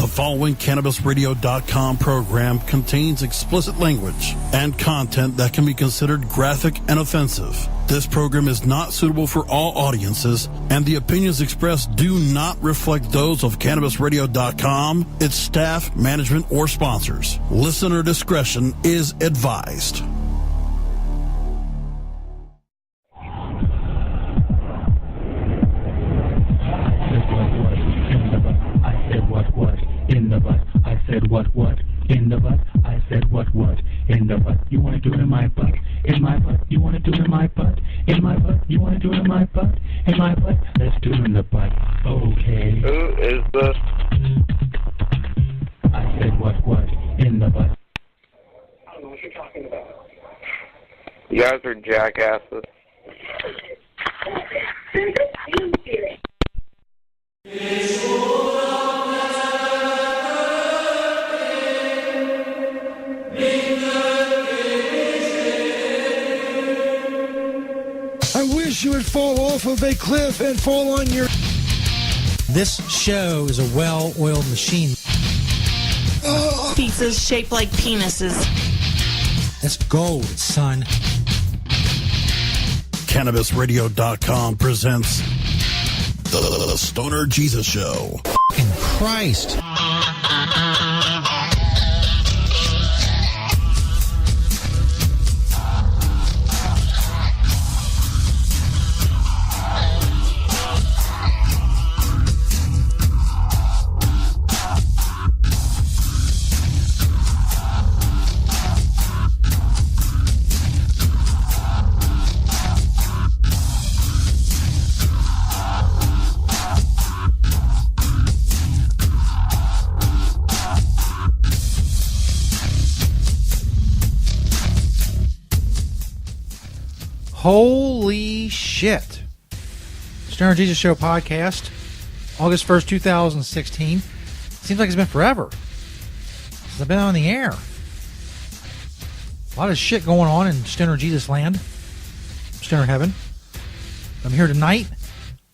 following CannabisRadio.com program contains explicit language and content that can be considered graphic and offensive. This program is not suitable for all audiences, and the opinions expressed do not reflect those of CannabisRadio.com, its staff, management, or sponsors. Listener discretion is advised. In the butt, I said what in the butt, I said what in the butt. You wanna do it in my butt, in my butt. You wanna do it in my butt, in my butt. You wanna do it in my butt, in my butt. Let's do it in the butt. Okay. Who is this? I said what in the butt. I don't know what you're talking about. You guys are jackasses. I wish you would fall off of a cliff and fall on your... This show is a well-oiled machine. Pizzas shaped like penises. That's gold, son. CannabisRadio.com presents The Stoner Jesus Show. Fucking Christ. Holy shit. Stoner Jesus Show podcast, August 1st, 2016. Seems like it's been forever since I've been on the air. A lot of shit going on in Stoner Jesus land, Stoner heaven. I'm here tonight.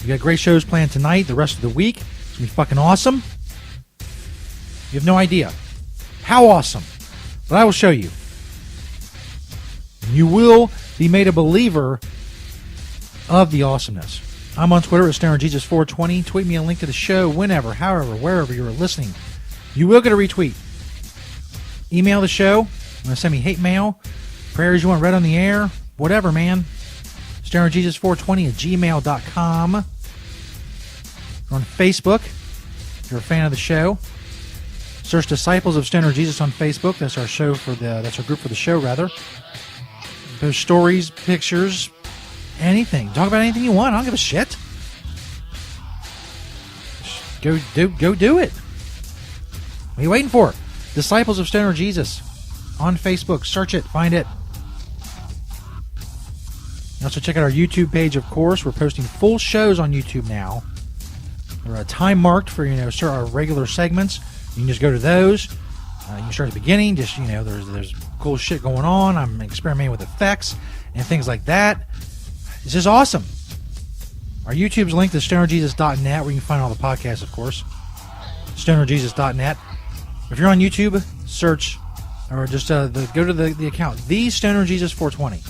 We got great shows planned tonight, the rest of the week. It's going to be fucking awesome. You have no idea how awesome, but I will show you. You will be made a believer of the awesomeness. I'm on Twitter at StonerJesus420. Tweet me a link to the show whenever, however, wherever you're listening. You will get a retweet. Email the show. You want to send me hate mail, prayers you want read on the air, whatever, man. StonerJesus420 at gmail.com. You're on Facebook. If you're a fan of the show, search Disciples of Stoner Jesus on Facebook. That's our show that's our group for the show, rather. There's stories, pictures, anything. Talk about anything you want. I don't give a shit. Go do it. What are you waiting for? Disciples of Stoner Jesus on Facebook. Search it. Find it. Also check out our YouTube page, of course. We're posting full shows on YouTube now. They're time marked for, our regular segments. You can just go to those. You can start at the beginning. Just, there's cool shit going on. I'm experimenting with effects and things like that. It's just awesome. Our YouTube's linked to stonerjesus.net, where you can find all the podcasts, of course. stonerjesus.net. If you're on YouTube, search, or just go to the account, The Stoner Jesus 420.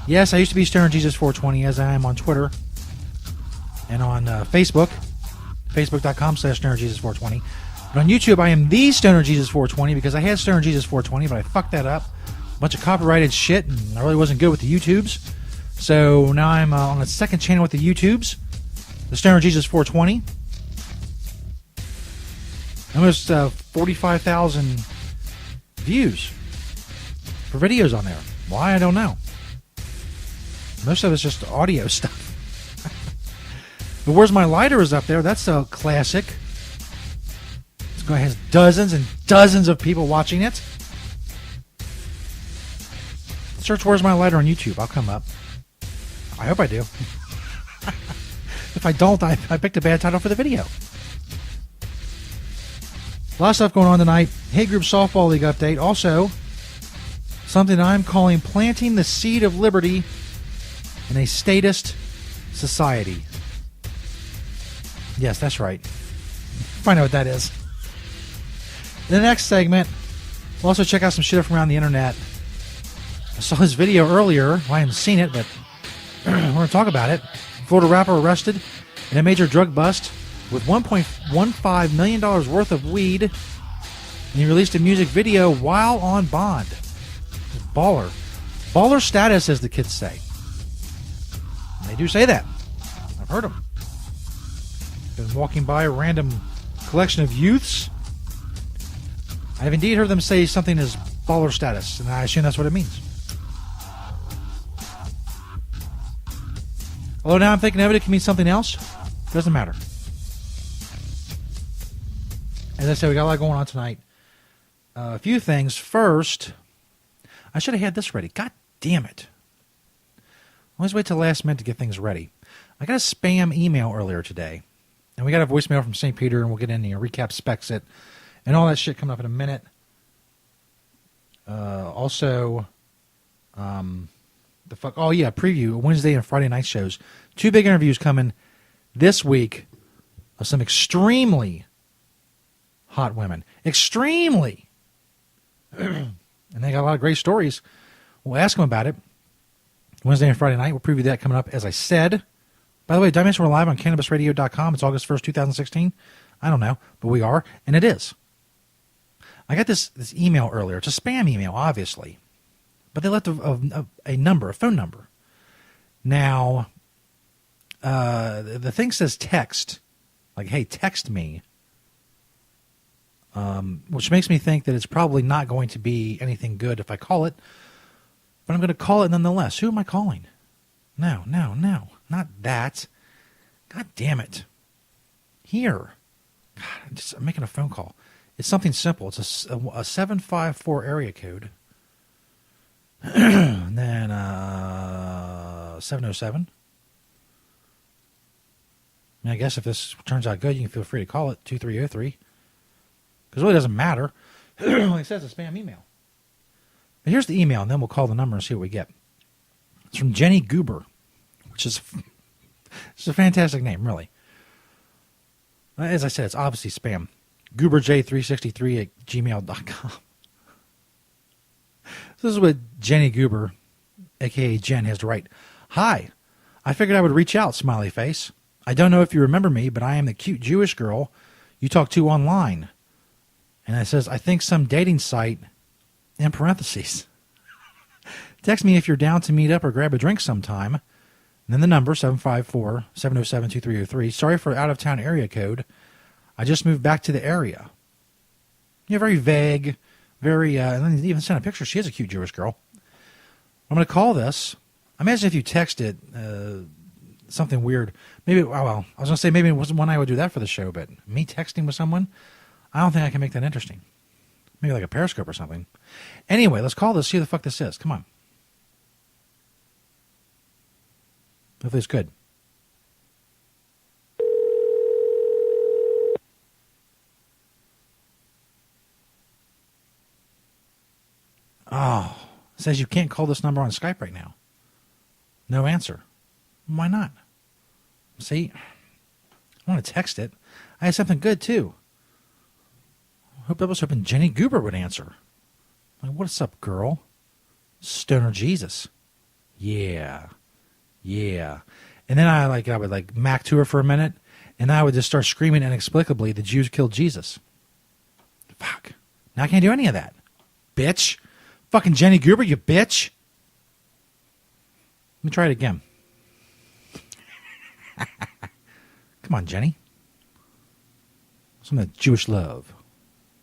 Yes, I used to be Stoner Jesus 420, as I am on Twitter and on Facebook, facebook.com/Stoner Jesus 420. But on YouTube, I am The Stoner Jesus 420 because I had Stoner Jesus 420, but I fucked that up. A bunch of copyrighted shit, and I really wasn't good with the YouTubes. So now I'm on a second channel with the YouTubes, the Stoner Jesus 420. Almost 45,000 views for videos on there. Why, I don't know. Most of it's just audio stuff. But Where's My Lighter is up there. That's a classic. It has dozens and dozens of people watching it. Search Where's My Lighter on YouTube. I'll come up. I hope I do. If I don't, I picked a bad title for the video. A lot of stuff going on tonight. Hate Group Softball League update. Also, something I'm calling Planting the Seed of Liberty in a Statist Society. Yes, that's right. Find out what that is. In the next segment, we'll also check out some shit from around the internet. I saw his video earlier. Well, I haven't seen it, but we're going to talk about it. Florida rapper arrested in a major drug bust with $1.15 million worth of weed. And he released a music video while on bond. Baller. Baller status, as the kids say. And they do say that. I've heard them. Been walking by a random collection of youths. I have indeed heard them say something as baller status, and I assume that's what it means. Although now I'm thinking of it, it can mean something else. Doesn't matter. As I said, we got a lot going on tonight. A few things. First, I should have had this ready. God damn it. Always wait till the last minute to get things ready. I got a spam email earlier today. And we got a voicemail from St. Peter, and we'll get in and recap specs it and all that shit coming up in a minute. Preview Wednesday and Friday night shows. 2 big interviews coming this week of some extremely hot women. Extremely. And they got a lot of great stories. We'll ask them about it. Wednesday and Friday night. We'll preview that coming up, as I said. By the way, Dimension, we're live on CannabisRadio.com. It's August 1st, 2016. I don't know, but we are, and it is. I got this email earlier. It's a spam email, obviously. But they left a number, a phone number. Now, the thing says text. Like, hey, text me. Which makes me think that it's probably not going to be anything good if I call it. But I'm going to call it nonetheless. Who am I calling? No. Not that. God damn it. Here. God, I'm making a phone call. It's something simple. It's a 754 area code. And then 707. And I guess if this turns out good, you can feel free to call it 2303. Because it really doesn't matter. Like it says, a spam email. But here's the email, and then we'll call the number and see what we get. It's from Jenny Goober, which is it's a fantastic name, really. As I said, it's obviously spam. GooberJ363@gmail.com. This is what Jenny Goober, a.k.a. Jen, has to write. Hi, I figured I would reach out, smiley face. I don't know if you remember me, but I am the cute Jewish girl you talk to online. And it says, I think some dating site, in parentheses. Text me if you're down to meet up or grab a drink sometime. And then the number, 754-707-2303. Sorry for out-of-town area code. I just moved back to the area. You're very vague, very, and then even sent a picture. She is a cute Jewish girl. I'm going to call this. Imagine if you text it something weird. Maybe, I was going to say maybe it wasn't one I would do that for the show, but me texting with someone, I don't think I can make that interesting. Maybe like a Periscope or something. Anyway, let's call this, see who the fuck this is. Come on. Hopefully it's good. Oh, it says you can't call this number on Skype right now. No answer. Why not? See, I want to text it. I had something good too. I was hoping Jenny Goober would answer. Like, what's up, girl? Stoner Jesus. Yeah. And then I would mac to her for a minute, and I would just start screaming inexplicably, the Jews killed Jesus. Fuck. Now I can't do any of that. Bitch. Fucking Jenny Goober, you bitch. Let me try it again. Come on, Jenny. Some of that Jewish love.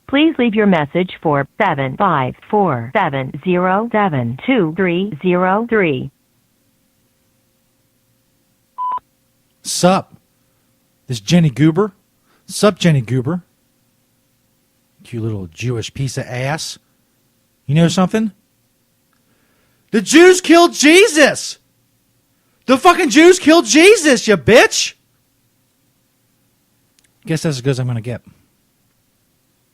Please leave your message for 754-707-2303. Sup? This Jenny Goober? Sup, Jenny Goober? Cute little Jewish piece of ass. You know something? The Jews killed Jesus! The fucking Jews killed Jesus, you bitch! Guess that's as good as I'm going to get.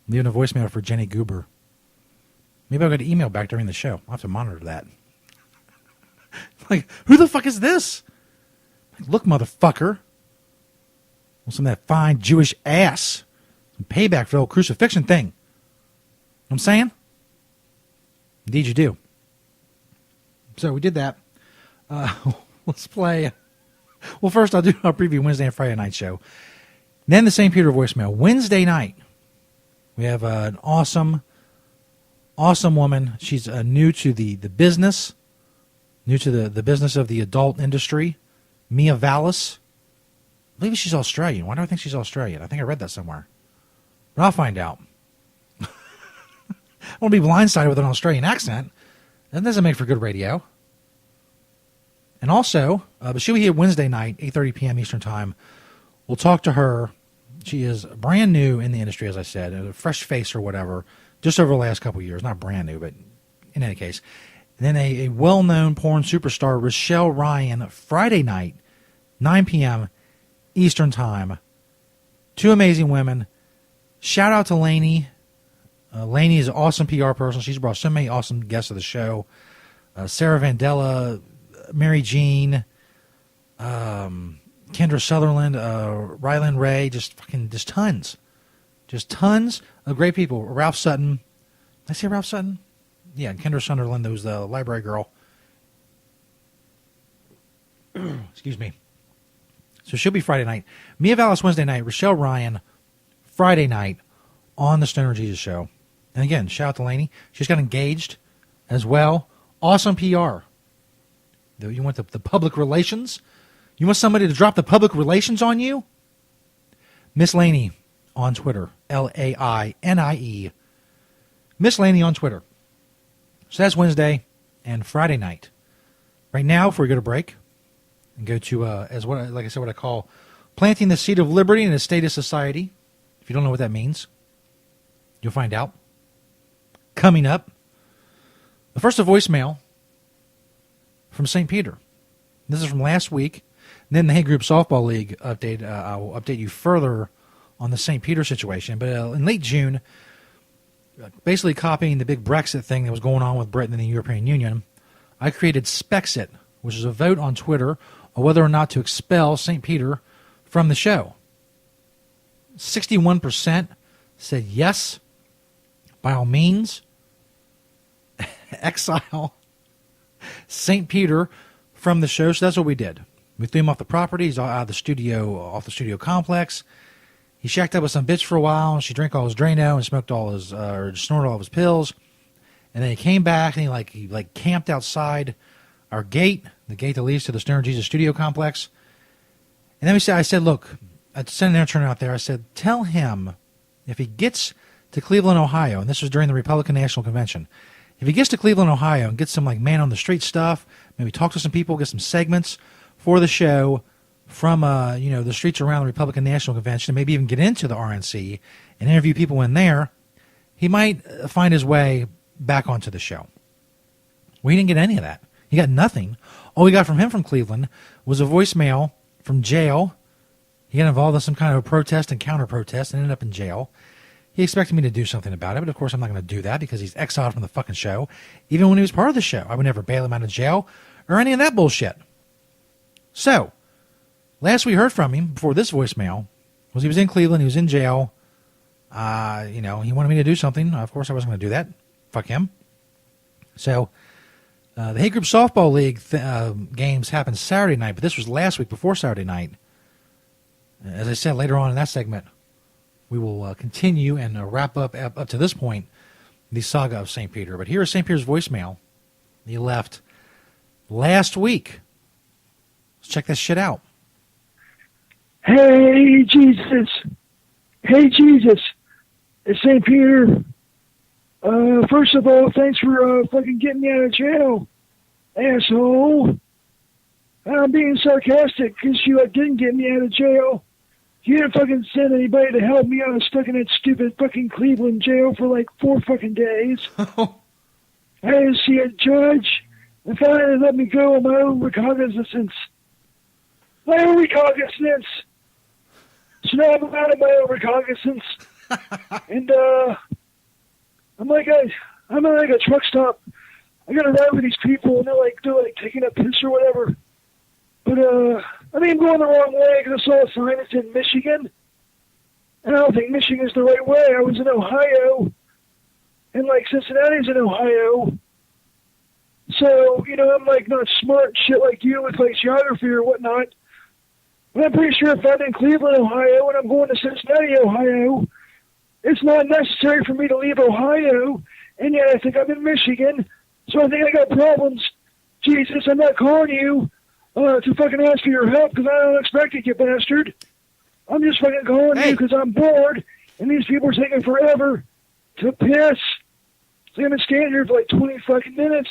Leaving a voicemail for Jenny Goober. Maybe I'll get an email back during the show. I'll have to monitor that. Like, who the fuck is this? Like, look, motherfucker. Want some of that fine Jewish ass. Some payback for the old crucifixion thing. I'm saying? Indeed you do. So we did that. Let's play. Well, first I'll preview Wednesday and Friday night show. Then the St. Peter voicemail. Wednesday night, we have an awesome woman. She's new to the business, new to the business of the adult industry. Mia Vallis. I believe she's Australian. Why do I think she's Australian? I think I read that somewhere. But I'll find out. I won't be blindsided with an Australian accent. That doesn't make for good radio. And also, but she'll be here Wednesday night, 8:30 p.m. Eastern Time. We'll talk to her. She is brand new in the industry, as I said, a fresh face or whatever, just over the last couple of years. Not brand new, but in any case. And then a well-known porn superstar, Rochelle Ryan, Friday night, 9 p.m. Eastern Time. Two amazing women. Shout out to Lainey. Lainey is an awesome PR person. She's brought so many awesome guests to the show. Sarah Vandella, Mary Jean, Kendra Sutherland, Ryland Ray, just tons. Just tons of great people. Ralph Sutton. Did I say Ralph Sutton? Yeah, Kendra Sutherland, who's the library girl. Excuse me. So she'll be Friday night. Mia Vallis Wednesday night. Rochelle Ryan Friday night on the Stoner Jesus Show. And again, shout out to Lainey. She's got engaged as well. Awesome PR. You want the public relations? You want somebody to drop the public relations on you? Miss Lainey on Twitter. Laine. Miss Lainey on Twitter. So that's Wednesday and Friday night. Right now, before we go to break, and go to, what I call planting the seed of liberty in a state of society. If you don't know what that means, you'll find out. Coming up, the first, a voicemail from St. Peter. This is from last week. And then the Hay Group Softball League update. I will update you further on the St. Peter situation. But in late June, basically copying the big Brexit thing that was going on with Britain and the European Union, I created Spexit, which is a vote on Twitter on whether or not to expel St. Peter from the show. 61% said yes, by all means, exile St. Peter from the show. So that's what we did. We threw him off the property. He's out of the studio, off the studio complex. He shacked up with some bitch for a while, and she drank all his Drano and smoked all his, or snorted all of his pills. And then he came back and he camped outside our gate, the gate that leads to the Stoner Jesus studio complex. And then I said, look, I sent an intern out there. I said, tell him if he gets to Cleveland, Ohio, and this was during the Republican National Convention, if he gets to Cleveland, Ohio, and gets some like man on the street stuff, maybe talk to some people, get some segments for the show from the streets around the Republican National Convention, and maybe even get into the RNC and interview people in there, he might find his way back onto the show. Well, he didn't get any of that. He got nothing. All we got from him from Cleveland was a voicemail from jail. He got involved in some kind of a protest and counter-protest and ended up in jail. He expected me to do something about it, but of course I'm not going to do that because he's exiled from the fucking show. Even when he was part of the show, I would never bail him out of jail or any of that bullshit. So, last we heard from him before this voicemail was he was in Cleveland, he was in jail. He wanted me to do something. Of course I wasn't going to do that. Fuck him. So, the Hay Group Softball League games happened Saturday night, but this was last week before Saturday night. As I said later on in that segment, we will continue and wrap up to this point the saga of St. Peter. But here is St. Peter's voicemail he left last week. Let's check this shit out. Hey, Jesus. Hey, Jesus. It's St. Peter. First of all, thanks for fucking getting me out of jail, asshole. I'm being sarcastic because you didn't get me out of jail. You didn't fucking send anybody to help me. I was stuck in that stupid fucking Cleveland jail for like 4 fucking days. I had to see a judge and finally let me go on my own recognizance. My own recognizance. So now I'm out of my own recognizance. And I'm like a truck stop. I gotta ride with these people and they're like taking a piss or whatever. But I think I'm going the wrong way because I saw a sign that said Michigan. And I don't think Michigan is the right way. I was in Ohio. and like Cincinnati's in Ohio. So, you know, I'm like not smart shit like you with like geography or whatnot. But I'm pretty sure if I'm in Cleveland, Ohio, and I'm going to Cincinnati, Ohio, it's not necessary for me to leave Ohio, and yet I think I'm in Michigan, so I think I got problems. Jesus, I'm not calling you to fucking ask for your help because I don't expect it, you bastard. I'm just fucking calling you because I'm bored, and these people are taking forever to piss. So I've been standing here for like 20 fucking minutes,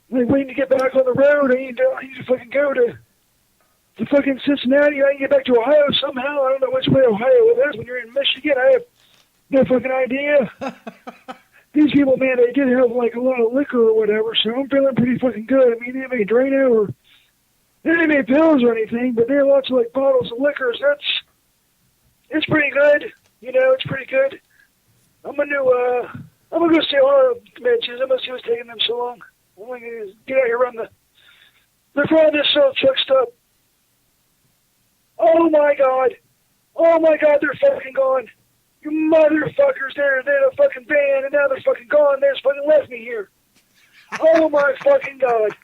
like waiting to get back on the road. I need to fucking go to fucking Cincinnati. I need to get back to Ohio somehow. I don't know which way Ohio is. When you're in Michigan, I have no fucking idea. These people, man, they did have like a lot of liquor or whatever, so I'm feeling pretty fucking good. I mean, they didn't make Drano or they didn't make pills or anything, but they had lots of like bottles of liquors. It's pretty good. You know, it's pretty good. I'm gonna go see all the bitches. I'm gonna see what's taking them so long. I'm gonna get out here around the front of this truck stop. Oh my god, they're fucking gone. You motherfuckers, they're in a fucking van, and now they're fucking gone. They just fucking left me here. Oh my fucking god.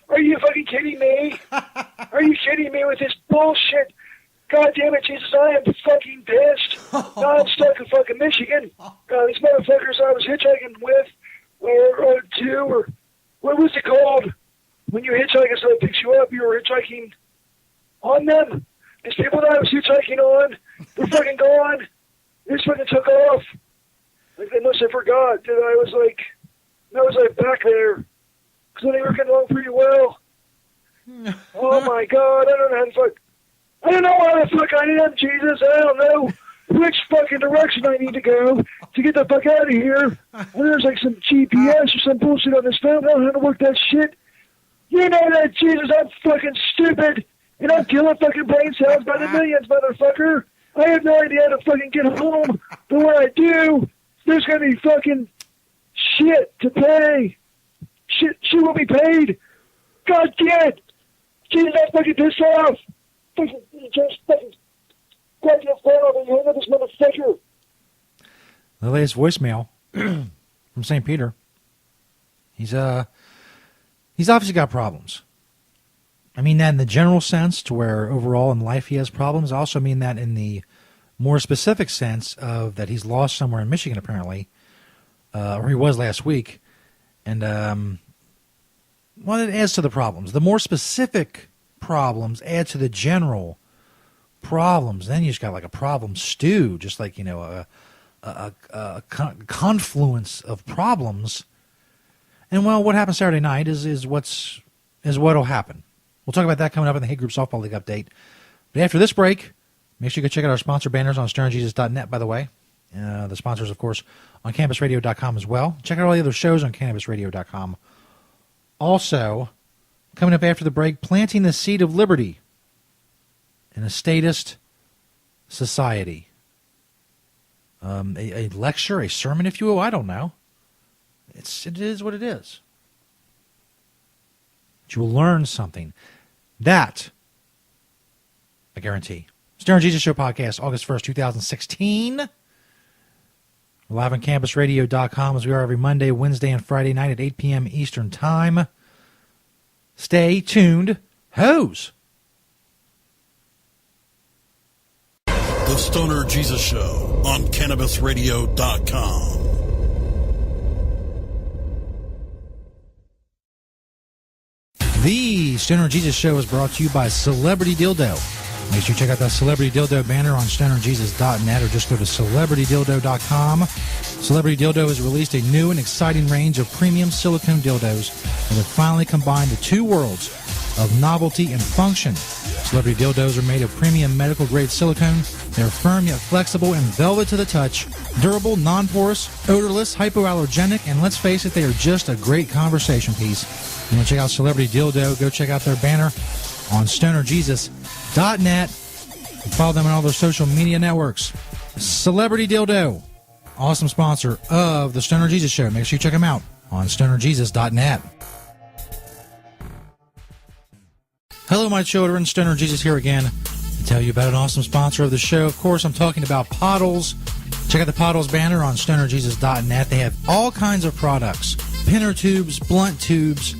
Are you fucking kidding me? Are you kidding me with this bullshit? God damn it, Jesus, I am fucking pissed. Now I'm stuck in fucking Michigan. These motherfuckers I was hitchhiking with, or two, or what was it called? When you hitchhike and somebody picks you up, you were hitchhiking on them. These people that I was hitchhiking on, they're fucking gone. They just fucking took off. Like they must have forgot that I was like back there. Because they were getting along pretty well. Oh my god, I don't know how the fuck. I don't know why the fuck I am, Jesus. I don't know which fucking direction I need to go to get the fuck out of here. And there's like some GPS or some bullshit on this phone. I don't know how to work that shit. You know that, Jesus, I'm fucking stupid. And I'm killing fucking brain cells by the millions, motherfucker. I have no idea how to fucking get home. But when I do, there's going to be fucking shit to pay. Shit will be paid. God damn it. Jesus, I'm fucking pissed off. Fucking, just fucking, grab your phone over and hang up this motherfucker. The latest voicemail from St. Peter. He's obviously got problems. I mean that in the general sense, to where overall in life he has problems. I also mean that in the more specific sense of that he's lost somewhere in Michigan, apparently, or he was last week. And, well, it adds to the problems. The more specific problems add to the general problems. Then you just got like a problem stew, just like, you know, a confluence of problems. And, well, what happened Saturday night is what'll happen. We'll talk about that coming up in the Hate Group Softball League update. But after this break, make sure you go check out our sponsor banners on StonerJesus.net, by the way. The sponsors, of course, on CannabisRadio.com as well. Check out all the other shows on CannabisRadio.com. Also, coming up after the break, Planting the Seed of Liberty in a Statist Society. A lecture, a sermon, if you will, I don't know. It is what it is. But you will learn something. That, I guarantee. Stoner Jesus Show podcast, August 1st, 2016. We're live on CannabisRadio.com as we are every Monday, Wednesday, and Friday night at 8 p.m. Eastern Time. Stay tuned. Hose. The Stoner Jesus Show on CannabisRadio.com. The Stoner Jesus Show is brought to you by Celebrity Dildo. Make sure you check out that Celebrity Dildo banner on StonerJesus.net or just go to CelebrityDildo.com. Celebrity Dildo has released a new and exciting range of premium silicone dildos that have finally combined the two worlds of novelty and function. Celebrity Dildos are made of premium medical-grade silicone. They're firm yet flexible and velvet to the touch, durable, non-porous, odorless, hypoallergenic, and let's face it, they are just a great conversation piece. You want to check out Celebrity Dildo, go check out their banner on StonerJesus.net. Follow them on all their social media networks. Celebrity Dildo, awesome sponsor of the Stoner Jesus Show. Make sure you check them out on StonerJesus.net. Hello, my children. Stoner Jesus here again to tell you about an awesome sponsor of the show. Of course, I'm talking about Pottles. Check out the Potholes banner on stonerjesus.net. They have all kinds of products. Pinner tubes, blunt tubes.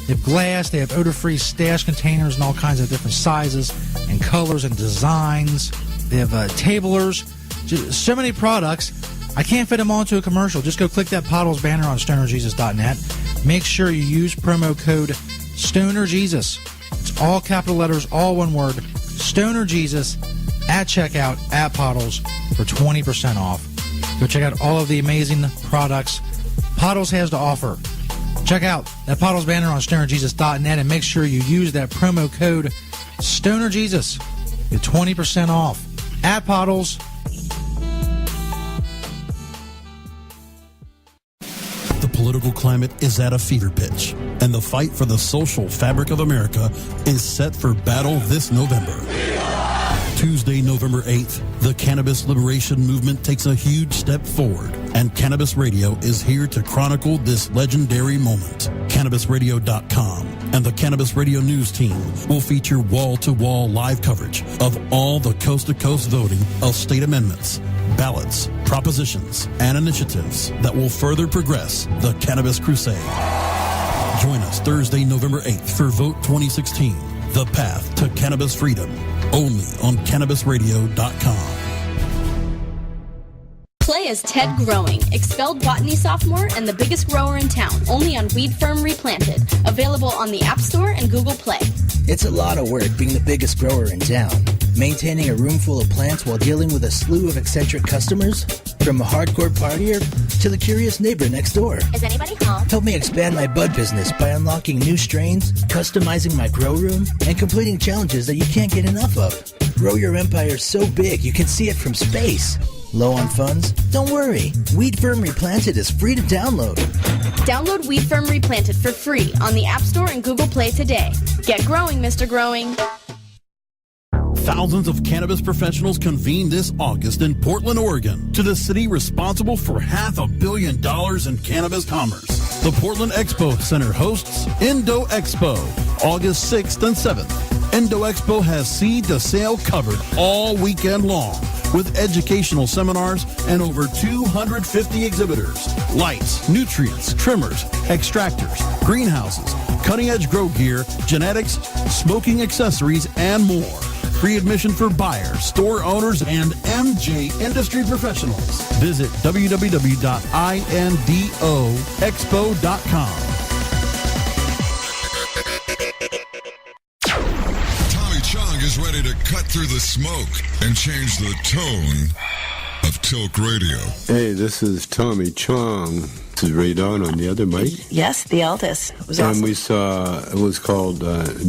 They have glass. They have odor-free stash containers in all kinds of different sizes and colors and designs. They have tablers. Just so many products. I can't fit them all into a commercial. Just go click that Potholes banner on stonerjesus.net. Make sure you use promo code StonerJesus. It's all capital letters, all one word. StonerJesus at checkout at Potholes for 20% off. Go check out all of the amazing products Potholes has to offer. Check out that Potholes banner on stonerjesus.net and make sure you use that promo code StonerJesus. Get 20% off at Potholes. The political climate is at a fever pitch, and the fight for the social fabric of America is set for battle this November. Tuesday, November 8th, the cannabis liberation movement takes a huge step forward, and Cannabis Radio is here to chronicle this legendary moment. CannabisRadio.com and the Cannabis Radio News team will feature wall-to-wall live coverage of all the coast-to-coast voting of state amendments, ballots, propositions, and initiatives that will further progress the cannabis crusade. Join us Thursday, November 8th for Vote 2016, The Path to Cannabis Freedom, only on CannabisRadio.com. Play as Ted Growing, expelled botany sophomore and the biggest grower in town, only on Weed Firm Replanted. Available on the App Store and Google Play. It's a lot of work being the biggest grower in town. Maintaining a room full of plants while dealing with a slew of eccentric customers? From a hardcore partier to the curious neighbor next door. Is anybody home? Help me expand my bud business by unlocking new strains, customizing my grow room, and completing challenges that you can't get enough of. Grow your empire so big you can see it from space. Low on funds? Don't worry. Weed Firm Replanted is free to download. Download Weed Firm Replanted for free on the App Store and Google Play today. Get growing, Mr. Growing. Thousands of cannabis professionals convene this August in Portland, Oregon, to the city responsible for $500 million in cannabis commerce. The Portland Expo Center hosts Indo Expo, August 6th and 7th. Indo Expo has seed to sale covered all weekend long, with educational seminars and over 250 exhibitors. Lights, nutrients, trimmers, extractors, greenhouses, cutting-edge grow gear, genetics, smoking accessories, and more. Free admission for buyers, store owners, and MJ industry professionals. Visit www.indoexpo.com. Tommy Chong is ready to cut through the smoke and change the tone of Tilk Radio. Hey, this is Tommy Chong. This is Ray Dawn on the other mic. Yes, the eldest. It was and awesome. We saw, it was called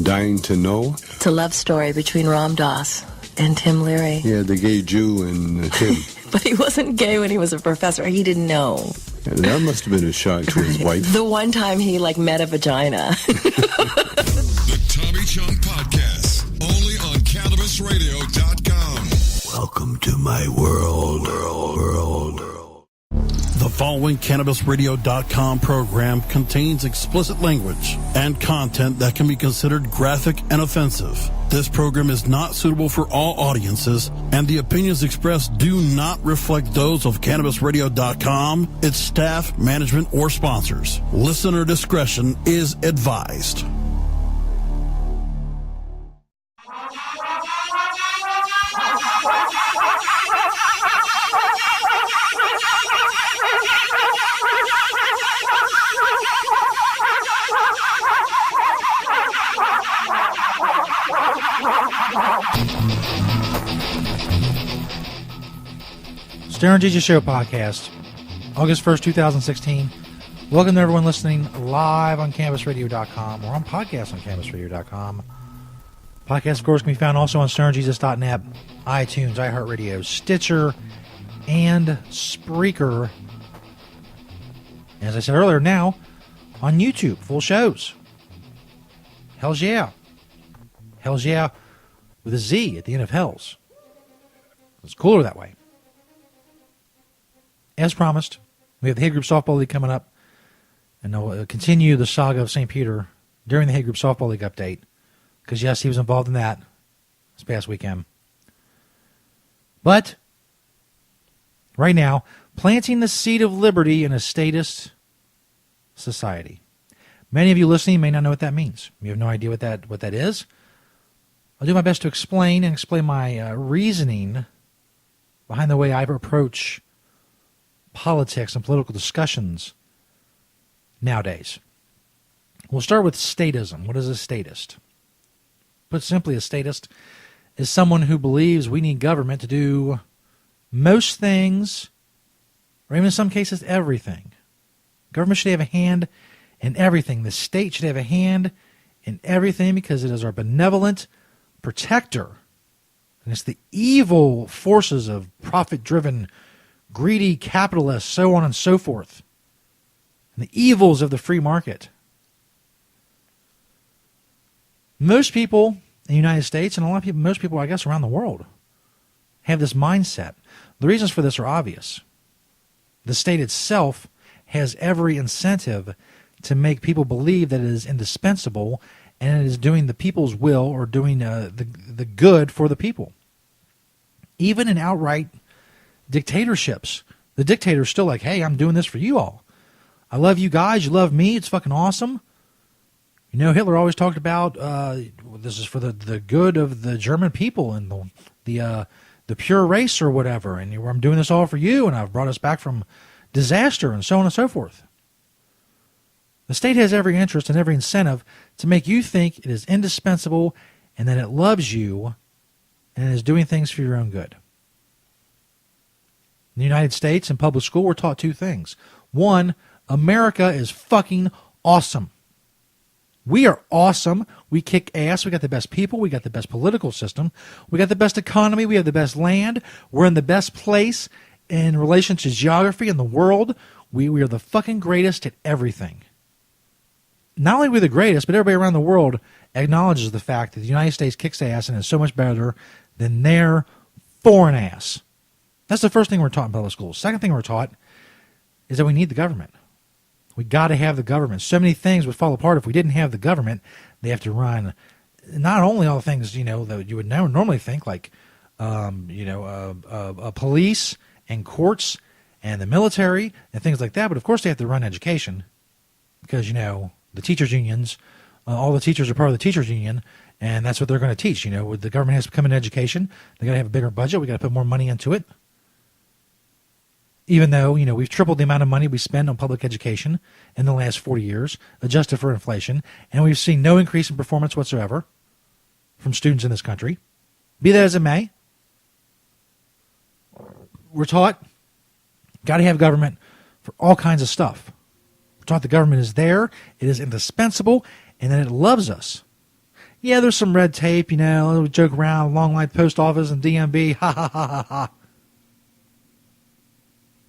Dying to Know. It's a love story between Ram Dass and Tim Leary. Yeah, the gay Jew and Tim. But he wasn't gay when he was a professor. He didn't know. Yeah, that must have been a shock to his wife. The one time he, met a vagina. The Tommy Chong Podcast, only on CannabisRadio.com. Welcome to my world. The following CannabisRadio.com program contains explicit language and content that can be considered graphic and offensive. This program is not suitable for all audiences, and the opinions expressed do not reflect those of CannabisRadio.com, its staff, management, or sponsors. Listener discretion is advised. Stoner Jesus Show podcast, August 1st, 2016. Welcome to everyone listening live on CannabisRadio.com or on podcast on CannabisRadio.com. Podcast, of course, can be found also on StonerJesus.net, iTunes, iHeartRadio, Stitcher, and Spreaker. As I said earlier, now on YouTube, full shows. Hells yeah. Hells yeah with a Z at the end of Hells. It's cooler that way. As promised, we have the Hate Group Softball League coming up, and they'll continue the saga of St. Peter during the Hate Group Softball League update, because, yes, he was involved in that this past weekend. But right now, planting the seed of liberty in a statist society. Many of you listening may not know what that means. You have no idea what that is. I'll do my best to explain my reasoning behind the way I approach politics and political discussions nowadays. We'll start with statism. What is a statist? Put simply, a statist is someone who believes we need government to do most things, or even in some cases everything. Government should have a hand in everything. The state should have a hand in everything because it is our benevolent protector. And it's the evil forces of profit-driven, greedy capitalists, so on and so forth. And the evils of the free market. Most people in the United States, and most people, I guess, around the world, have this mindset. The reasons for this are obvious. The state itself has every incentive to make people believe that it is indispensable and it is doing the people's will or doing the good for the people. Even in outright dictatorships, the dictator is still like, hey, I'm doing this for you all. I love you guys. You love me. It's fucking awesome. You know, Hitler always talked about this is for the good of the German people and the pure race or whatever. And I'm doing this all for you, and I've brought us back from disaster and so on and so forth. The state has every interest and every incentive to make you think it is indispensable and that it loves you and it is doing things for your own good. In the United States, in public school, we're taught two things. One, America is fucking awesome. We are awesome. We kick ass. We got the best people. We got the best political system. We got the best economy. We have the best land. We're in the best place in relation to geography in the world. We are the fucking greatest at everything. Not only are we the greatest, but everybody around the world acknowledges the fact that the United States kicks ass and is so much better than their foreign ass. That's the first thing we're taught in public schools. Second thing we're taught is that we need the government. We got to have the government. So many things would fall apart if we didn't have the government. They have to run not only all the things, you know, that you would normally think, like, police and courts and the military and things like that, but of course they have to run education because, you know, the teachers' unions, all the teachers are part of the teachers' union, and that's what they're going to teach. You know, the government has to come in education. They got to have a bigger budget. We got to put more money into it. Even though, you know, we've tripled the amount of money we spend on public education in the last 40 years, adjusted for inflation, and we've seen no increase in performance whatsoever from students in this country. Be that as it may, we're taught, got to have government for all kinds of stuff. We're taught the government is there, it is indispensable, and that it loves us. Yeah, there's some red tape, you know, we joke around, long line post office and DMV, ha ha ha ha ha.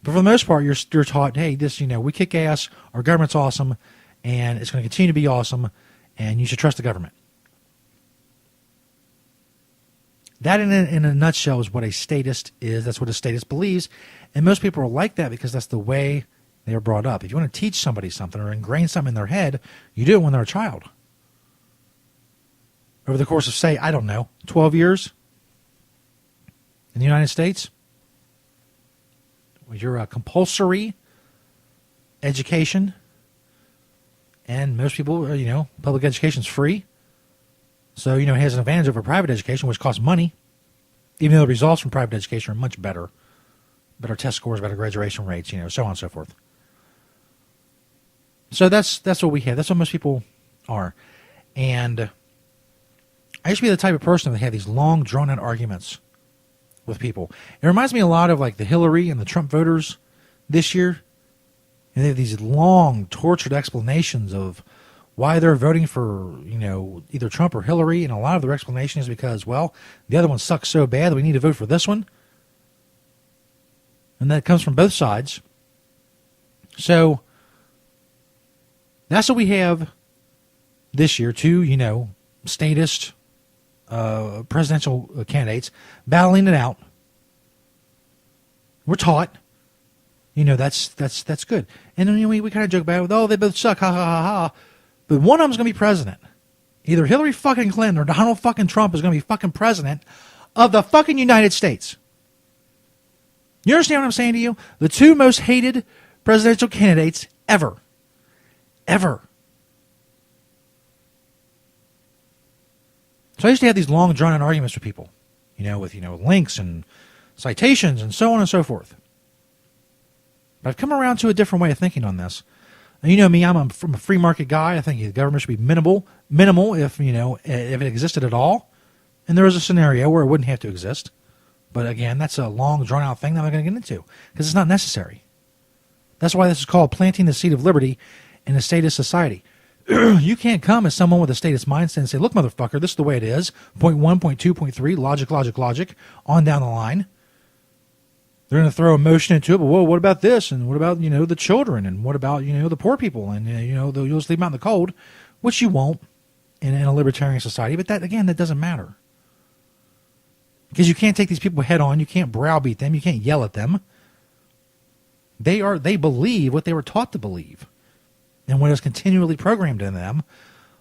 But for the most part, you're taught, hey, this, you know, we kick ass, our government's awesome, and it's going to continue to be awesome, and you should trust the government. That, in a nutshell, is what a statist is. That's what a statist believes, and most people are like that because that's the way they are brought up. If you want to teach somebody something or ingrain something in their head, you do it when they're a child. Over the course of, say, I don't know, 12 years in the United States, you're a compulsory education, and most people, you know, public education is free. So, you know, it has an advantage over private education, which costs money, even though the results from private education are much better. Better test scores, better graduation rates, you know, so on and so forth. So that's what we have. That's what most people are. And I used to be the type of person that had these long, drawn-out arguments with people. It reminds me a lot of like the Hillary and the Trump voters this year. And they have these long, tortured explanations of why they're voting for, you know, either Trump or Hillary. And a lot of their explanation is because, well, the other one sucks so bad that we need to vote for this one. And that comes from both sides. So that's what we have this year. Two, you know, statist presidential candidates battling it out. We're taught, you know, that's good. And then we kind of joke about it. Oh, they both suck, ha ha ha ha. But one of them's going to be president. Either Hillary fucking Clinton or Donald fucking Trump is going to be fucking president of the fucking United States. You understand what I'm saying to you? The two most hated presidential candidates ever. Ever. So I used to have these long, drawn-out arguments with people, with links and citations and so on and so forth. But I've come around to a different way of thinking on this. And you know me, I'm from a free market guy. I think the government should be minimal if it existed at all. And there is a scenario where it wouldn't have to exist. But again, that's a long, drawn-out thing that I'm not going to get into because it's not necessary. That's why this is called planting the seed of liberty in a statist society. You can't come as someone with a statist mindset and say, look, motherfucker, this is the way it is. Point 1, point 2, point 3, logic, on down the line. They're going to throw emotion into it, but whoa, what about this? And what about, the children? And what about, the poor people? And, you'll just leave them out in the cold, which you won't in a libertarian society. But that doesn't matter. Because you can't take these people head on. You can't browbeat them. You can't yell at them. They believe what they were taught to believe and what is continually programmed in them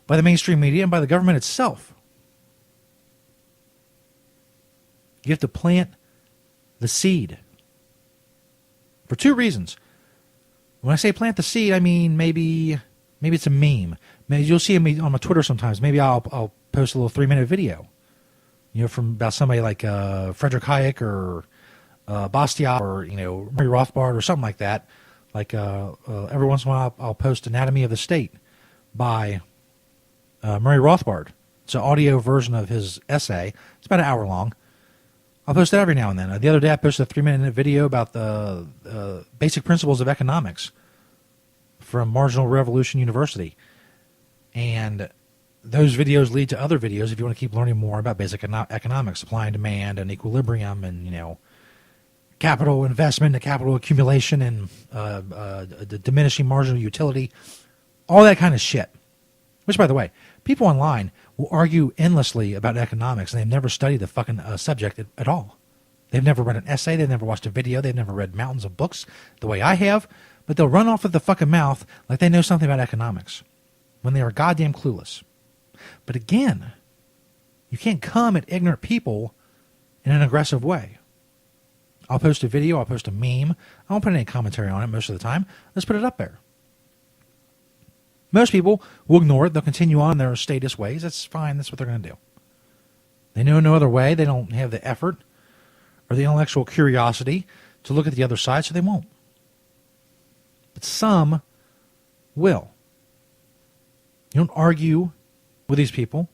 by the mainstream media and by the government itself. You have to plant the seed for two reasons. When I say plant the seed, I mean maybe it's a meme. Maybe you'll see me on my Twitter sometimes. Maybe I'll post a little 3-minute video, from about somebody like Frederick Hayek or Bastiat or Murray Rothbard or something like that. Like every once in a while, I'll post Anatomy of the State by Murray Rothbard. It's an audio version of his essay. It's about an hour long. I'll post it every now and then. The other day, I posted a 3-minute video about the basic principles of economics from Marginal Revolution University. And those videos lead to other videos if you want to keep learning more about basic economics, supply and demand and equilibrium and, capital investment and capital accumulation and the diminishing marginal utility, all that kind of shit. Which, by the way, people online will argue endlessly about economics, and they've never studied the fucking subject at all. They've never read an essay, they've never watched a video, they've never read mountains of books the way I have, but they'll run off with the fucking mouth like they know something about economics when they are goddamn clueless. But again, you can't come at ignorant people in an aggressive way. I'll post a video, I'll post a meme. I won't put any commentary on it most of the time. Let's put it up there. Most people will ignore it. They'll continue on their statist ways. That's fine. That's what they're going to do. They know no other way. They don't have the effort or the intellectual curiosity to look at the other side, so they won't. But some will. You don't argue with these people.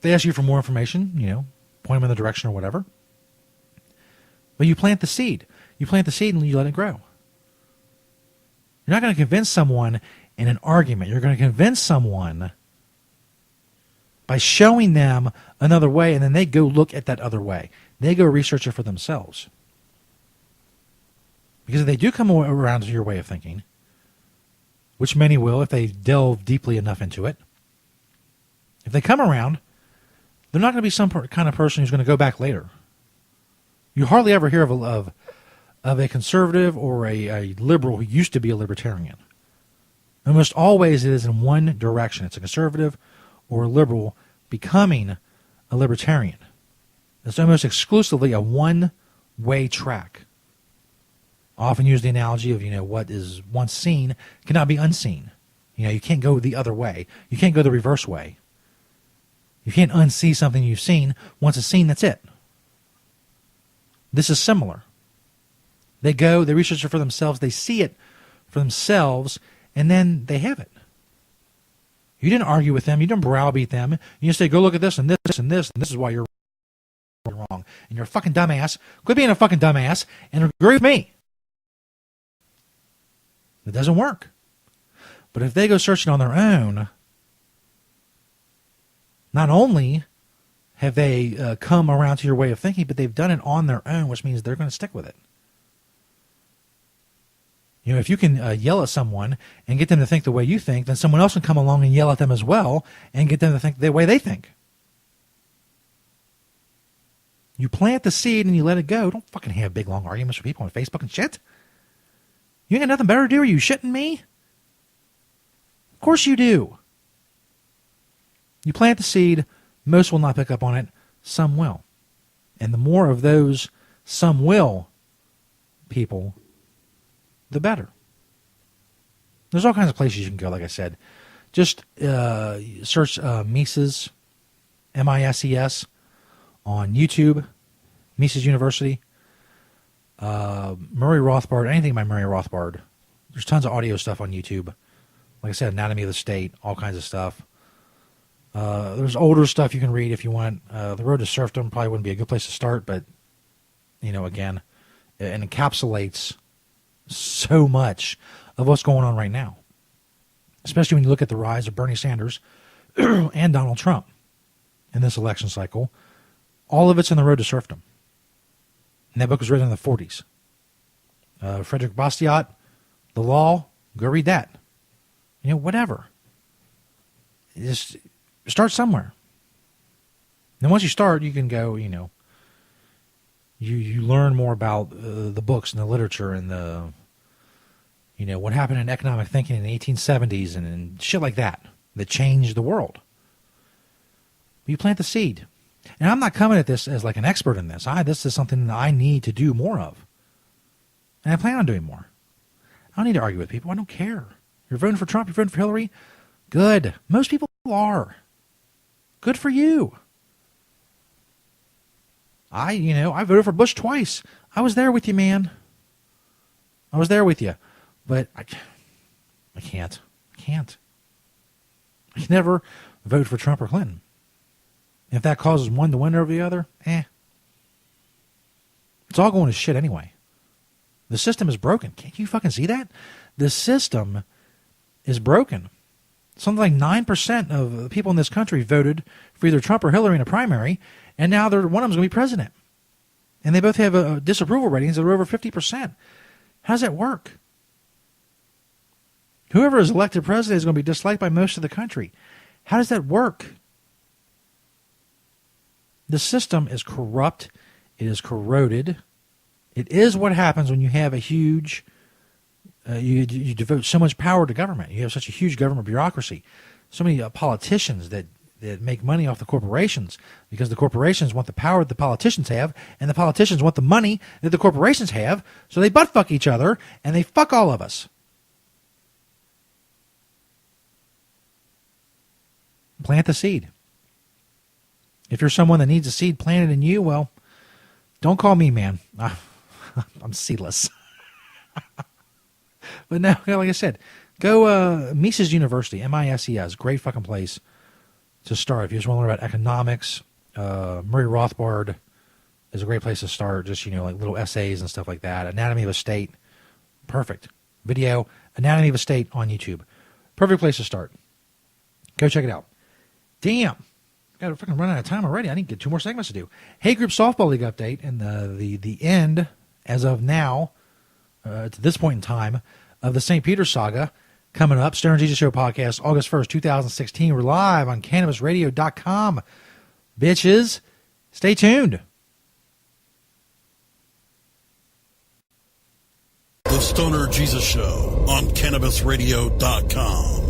They ask you for more information, point them in the direction or whatever. But you plant the seed. You plant the seed and you let it grow. You're not going to convince someone in an argument. You're going to convince someone by showing them another way, and then they go look at that other way. They go research it for themselves. Because if they do come around to your way of thinking, which many will if they delve deeply enough into it, if they come around, they're not going to be some kind of person who's going to go back later. You hardly ever hear of a conservative or a liberal who used to be a libertarian. Almost always it is in one direction. It's a conservative or a liberal becoming a libertarian. It's almost exclusively a one-way track. I often use the analogy of, what is once seen cannot be unseen. You can't go the other way. You can't go the reverse way. You can't unsee something you've seen. Once it's seen, that's it. This is similar. They research it for themselves, they see it for themselves, and then they have it. You didn't argue with them, you didn't browbeat them. You just say, go look at this and this and this, and this is why you're wrong. And you're a fucking dumbass. Quit being a fucking dumbass and agree with me. It doesn't work. But if they go searching on their own, not only have they come around to your way of thinking, but they've done it on their own, which means they're going to stick with it. If you can yell at someone and get them to think the way you think, then someone else can come along and yell at them as well and get them to think the way they think. You plant the seed and you let it go. Don't fucking have big, long arguments with people on Facebook and shit. You ain't got nothing better to do? Are you shitting me? Of course you do. You plant the seed. Most will not pick up on it. Some will. And the more of those some will people, the better. There's all kinds of places you can go, like I said. Just search Mises, M-I-S-E-S, on YouTube, Mises University. Murray Rothbard, anything by Murray Rothbard. There's tons of audio stuff on YouTube. Like I said, Anatomy of the State, all kinds of stuff. There's older stuff you can read if you want. The Road to Serfdom probably wouldn't be a good place to start, but, again, it encapsulates so much of what's going on right now. Especially when you look at the rise of Bernie Sanders and Donald Trump in this election cycle. All of it's in The Road to Serfdom. And that book was written in the 40s. Frederick Bastiat, The Law, go read that. Whatever. Just start somewhere. And once you start, you can go, you learn more about the books and the literature and the, what happened in economic thinking in the 1870s and shit like that changed the world. But you plant the seed. And I'm not coming at this as like an expert in this. This is something that I need to do more of. And I plan on doing more. I don't need to argue with people. I don't care. You're voting for Trump, you're voting for Hillary. Good. Most people are. Good for you. I voted for Bush twice. I was there with you, man. I was there with you. But I can't. I can never vote for Trump or Clinton. If that causes one to win over the other, It's all going to shit anyway. The system is broken. Can't you fucking see that? The system is broken. Something like 9% of the people in this country voted for either Trump or Hillary in a primary, and now one of them's going to be president. And they both have disapproval ratings that are over 50%. How does that work? Whoever is elected president is going to be disliked by most of the country. How does that work? The system is corrupt. It is corroded. It is what happens when you have a huge, you devote so much power to government. You have such a huge government bureaucracy. So many politicians that make money off the corporations because the corporations want the power that the politicians have, and the politicians want the money that the corporations have, so they butt fuck each other, and they fuck all of us. Plant the seed. If you're someone that needs a seed planted in you, well, don't call me, man. I'm seedless. But now, like I said, go Mises University, M-I-S-E-S. Great fucking place to start. If you just want to learn about economics, Murray Rothbard is a great place to start. Just, like little essays and stuff like that. Anatomy of a State. Perfect. Video, Anatomy of a State on YouTube. Perfect place to start. Go check it out. Damn. Got to fucking run out of time already. I need to get 2 more segments to do. Hay Group Softball League update and the end, as of now, to this point in time, of the St. Peter saga coming up. Stoner Jesus Show podcast, August 1st, 2016. We're live on CannabisRadio.com. Bitches, stay tuned. The Stoner Jesus Show on CannabisRadio.com.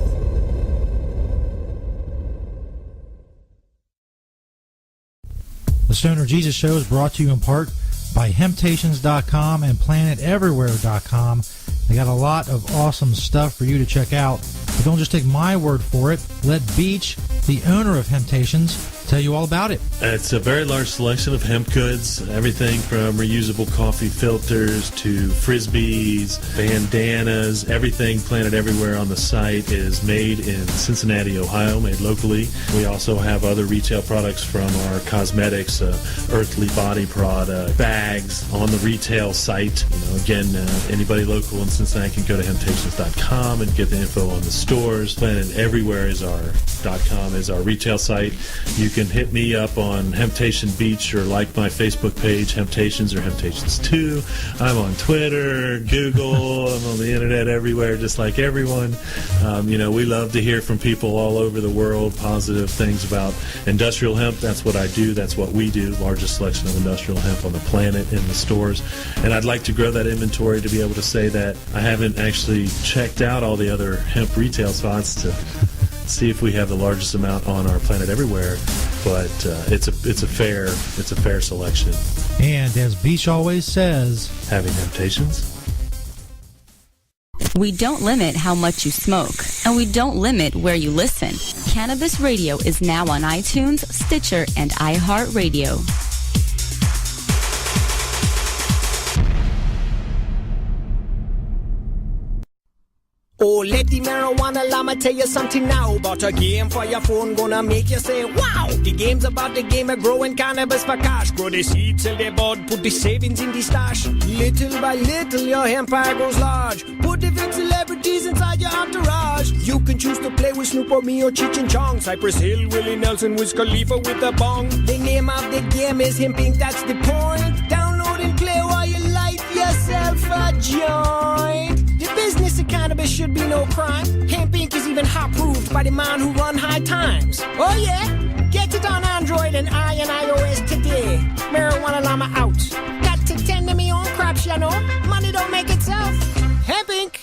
The Stoner Jesus Show is brought to you in part by Hemptations.com and PlanetEverywhere.com. They got a lot of awesome stuff for you to check out. But don't just take my word for it. Let Beach, the owner of Hemptations, tell you all about it. It's a very large selection of hemp goods, everything from reusable coffee filters to frisbees, bandanas, everything Planet Everywhere on the site is made in Cincinnati, Ohio, made locally. We also have other retail products from our cosmetics, Earthly Body product, bags on the retail site. Again, anybody local in Cincinnati can go to Hemptations.com and get the info on the stores. Planet Everywhere is our .com is our retail site. You can hit me up on Hemptation Beach or like my Facebook page, Hemptations or Hemptations 2. I'm on Twitter, Google, I'm on the internet everywhere, just like everyone. We love to hear from people all over the world, positive things about industrial hemp. That's what I do. That's what we do. Largest selection of industrial hemp on the planet in the stores. And I'd like to grow that inventory to be able to say that I haven't actually checked out all the other hemp retail spots to see if we have the largest amount on our Planet Everywhere but it's a fair selection. And as Beach always says, having temptations. We don't limit how much you smoke, and we don't limit where you listen. Cannabis Radio is now on iTunes, Stitcher, and iHeartRadio. Oh, let the marijuana llama tell you something now about a game for your phone gonna make you say, wow! The game's about the game of growing cannabis for cash. Grow the seeds, sell the bud, put the savings in the stash. Little by little, your empire grows large. Put the big celebrities inside your entourage. You can choose to play with Snoop or me or Cheech and Chong, Cypress Hill, Willie Nelson, Wiz Khalifa with a bong. The name of the game is Hemp Inc., that's the point. Download and play while you light yourself a joint. The business of cannabis should be no crime. Hemp Inc. is even hot-proofed by the man who run High Times. Oh yeah? Get it on Android and iOS today. Marijuana Llama out. Got to tend to me own crops, you know. Money don't make itself. Hemp Inc.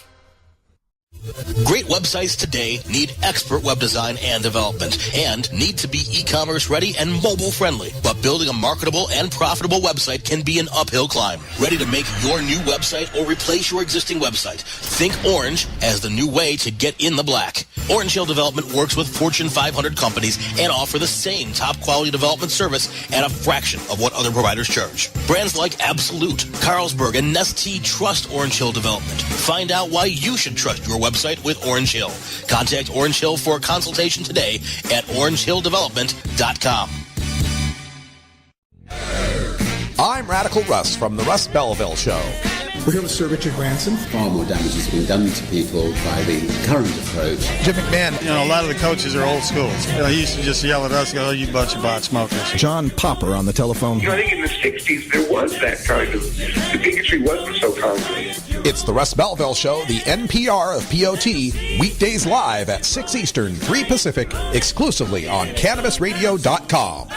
Great websites today need expert web design and development and need to be e-commerce ready and mobile friendly. But building a marketable and profitable website can be an uphill climb. Ready to make your new website or replace your existing website? Think Orange as the new way to get in the black. Orange Hill Development works with Fortune 500 companies and offer the same top quality development service at a fraction of what other providers charge. Brands like Absolute, Carlsberg, and Nestea trust Orange Hill Development. Find out why you should trust your website with Orange Hill. Contact Orange Hill for a consultation today at orangehilldevelopment.com. I'm Radical Russ from the Russ Belville Show. We're here with Sir Richard Branson. Far more damage has been done to people by the current approach. Jim McMahon. You know, a lot of the coaches are old school. You know, he used to just yell at us, go, oh, you bunch of pot smokers. John Popper on the telephone. You know, I think in the 60s there was that kind of, the bigotry wasn't so common. It's the Russ Belville Show, the NPR of POT, weekdays live at 6 Eastern, 3 Pacific, exclusively on CannabisRadio.com.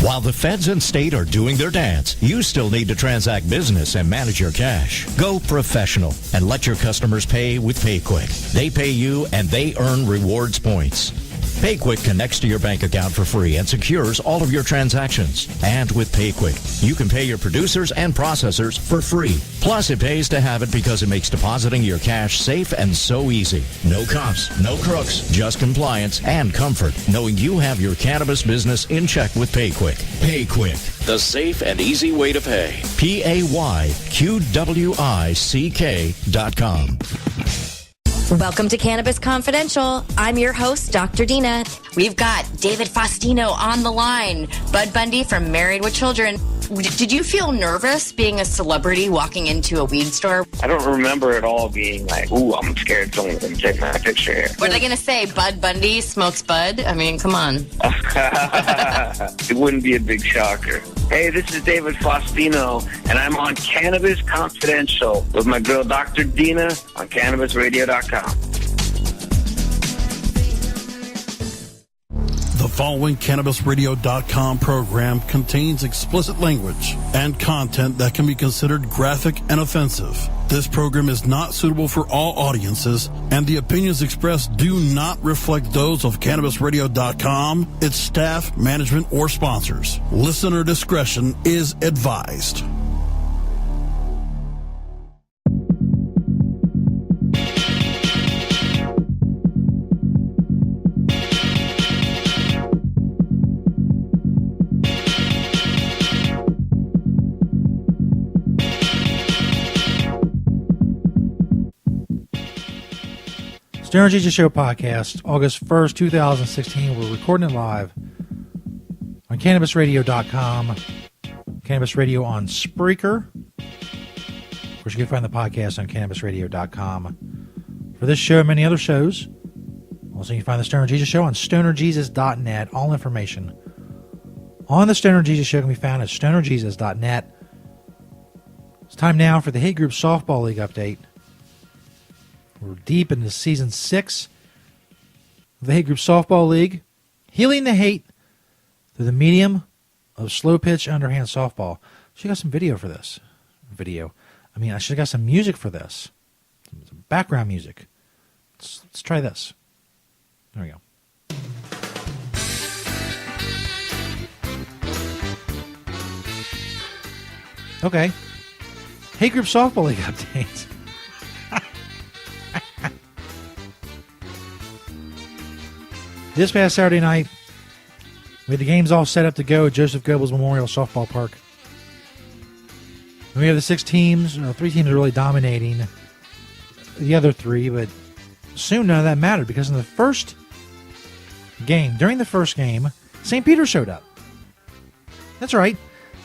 While the feds and state are doing their dance, you still need to transact business and manage your cash. Go professional and let your customers pay with PayQuick. They pay you and they earn rewards points. PayQuick connects to your bank account for free and secures all of your transactions. And with PayQuick, you can pay your producers and processors for free. Plus, it pays to have it because it makes depositing your cash safe and so easy. No cops, no crooks, just compliance and comfort, knowing you have your cannabis business in check with PayQuick. PayQuick, the safe and easy way to pay. PayQuick.com. Welcome to Cannabis Confidential. I'm your host, Dr. Dina. We've got David Faustino on the line, Bud Bundy from Married with Children. Did you feel nervous being a celebrity walking into a weed store? I don't remember it all being like, ooh, I'm scared someone's going to take my picture here. What are they going to say? Bud Bundy smokes bud? I mean, come on. It wouldn't be a big shocker. Hey, this is David Faustino, and I'm on Cannabis Confidential with my girl, Dr. Dina, on CannabisRadio.com. The following CannabisRadio.com program contains explicit language and content that can be considered graphic and offensive. This program is not suitable for all audiences, and the opinions expressed do not reflect those of CannabisRadio.com, its staff, management, or sponsors. Listener discretion is advised. Stoner Jesus Show podcast, August 1st, 2016. We're recording it live on CannabisRadio.com, Cannabis Radio on Spreaker. Of course, you can find the podcast on CannabisRadio.com. For this show and many other shows, also you can find the Stoner Jesus Show on StonerJesus.net. All information on the Stoner Jesus Show can be found at StonerJesus.net. It's time now for the Hate Group Softball League update. We're deep into Season 6 of the Hate Group Softball League, healing the hate through the medium of slow-pitch underhand softball. Should have got some video for this. I should have got some music for this. Some background music. Let's try this. There we go. Okay. Hey Group Softball League updates. This past Saturday night, we had the games all set up to go at Joseph Goebbels Memorial Softball Park. And we have the 6 teams. 3 teams are really dominating the other 3, but soon none of that mattered because in the first game, during the first game, St. Peter showed up. That's right.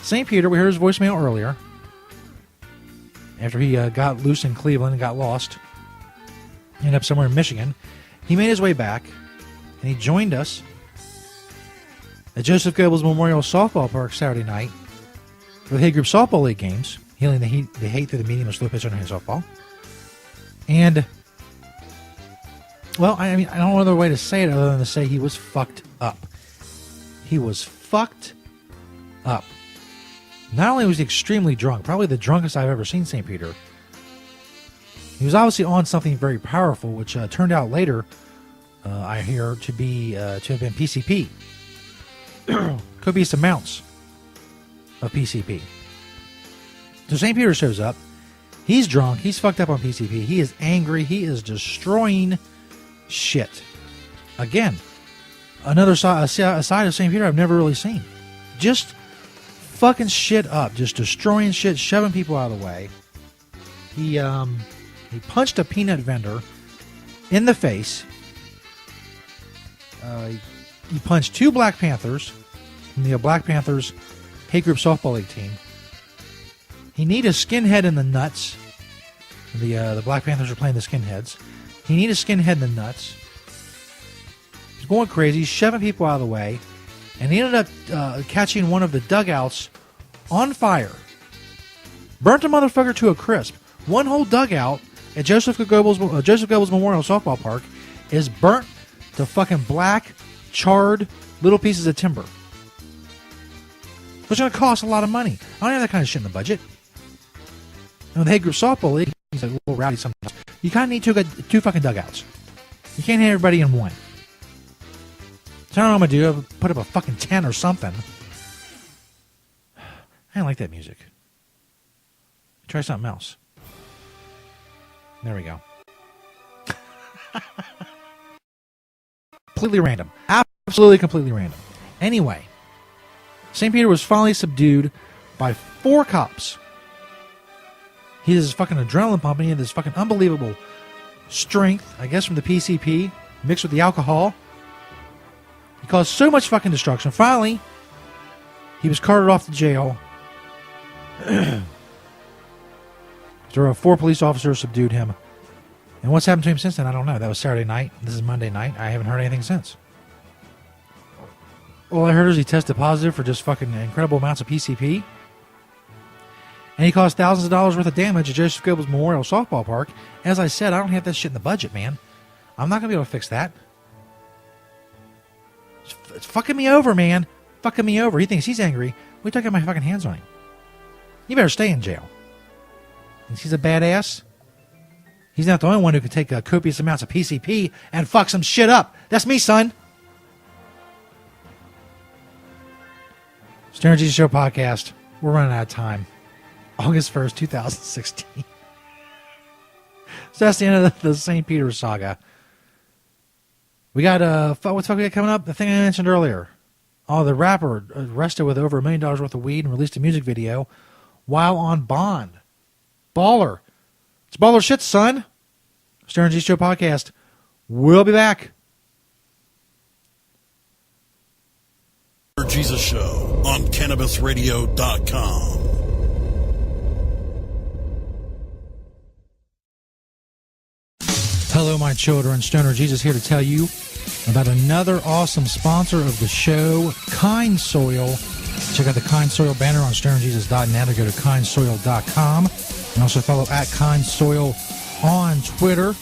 St. Peter, we heard his voicemail earlier. After he got loose in Cleveland and got lost, ended up somewhere in Michigan. He made his way back, and he joined us at Joseph Goebbels Memorial Softball Park Saturday night for the Hay Group Softball League games, healing the hate through the medium of slow pitch underhand softball. And, well, I mean, I don't know another way to say it other than to say he was fucked up. He was fucked up. Not only was he extremely drunk, probably the drunkest I've ever seen St. Peter, he was obviously on something very powerful, which turned out later, I hear, to have been PCP. Could be some ounce of PCP. So St. Peter shows up. He's drunk. He's fucked up on PCP. He is angry. He is destroying shit. Again, another side of St. Peter I've never really seen. Just fucking shit up, just destroying shit, shoving people out of the way. He punched a peanut vendor in the face. He punched 2 Black Panthers from the Black Panthers Hay Group Softball League team. He kneed a skinhead in the nuts. The Black Panthers were playing the skinheads. He kneed a skinhead in the nuts. He's going crazy, shoving people out of the way. And he ended up catching one of the dugouts on fire. Burnt a motherfucker to a crisp. One whole dugout at Joseph Goebbels Memorial Softball Park is burnt to fucking black, charred little pieces of timber. Which is going to cost a lot of money. I don't have that kind of shit in the budget. And the Hay Group Softball League, he's a little rowdy sometimes. You kind of need 2 fucking dugouts. You can't have everybody in one. So I don't know what I'm going to do. I'll put up a fucking 10 or something. I don't like that music. Try something else. There we go. Completely random. Absolutely completely random. Anyway, St. Peter was finally subdued by 4 cops. He has fucking adrenaline pumping. He had this fucking unbelievable strength, I guess, from the PCP mixed with the alcohol. He caused so much fucking destruction. Finally, he was carted off to jail. There were 4 police officers subdued him. And what's happened to him since then, I don't know. That was Saturday night. This is Monday night. I haven't heard anything since. All I heard is he tested positive for just fucking incredible amounts of PCP. And he caused thousands of dollars worth of damage at Joseph Goebbels Memorial Softball Park. As I said, I don't have that shit in the budget, man. I'm not going to be able to fix that. It's fucking me over, man. Fucking me over. He thinks he's angry. Wait till I get my fucking hands on him. You better stay in jail. Thinks he's a badass? He's not the only one who can take copious amounts of PCP and fuck some shit up. That's me, son. Stoner Jesus Show podcast. We're running out of time. August 1st, 2016. So that's the end of the St. Peter saga. We got, what the fuck we got coming up? The thing I mentioned earlier. Oh, the rapper arrested with over $1 million worth of weed and released a music video while on bond. Baller. It's baller shit, son. Stoner Jesus Show podcast. We'll be back. Jesus Show on CannabisRadio.com. Hello, my children. Stoner Jesus here to tell you about another awesome sponsor of the show, Kind Soil. Check out the Kind Soil banner on stonerjesus.net or go to kindsoil.com. And also follow at Kind Soil on Twitter.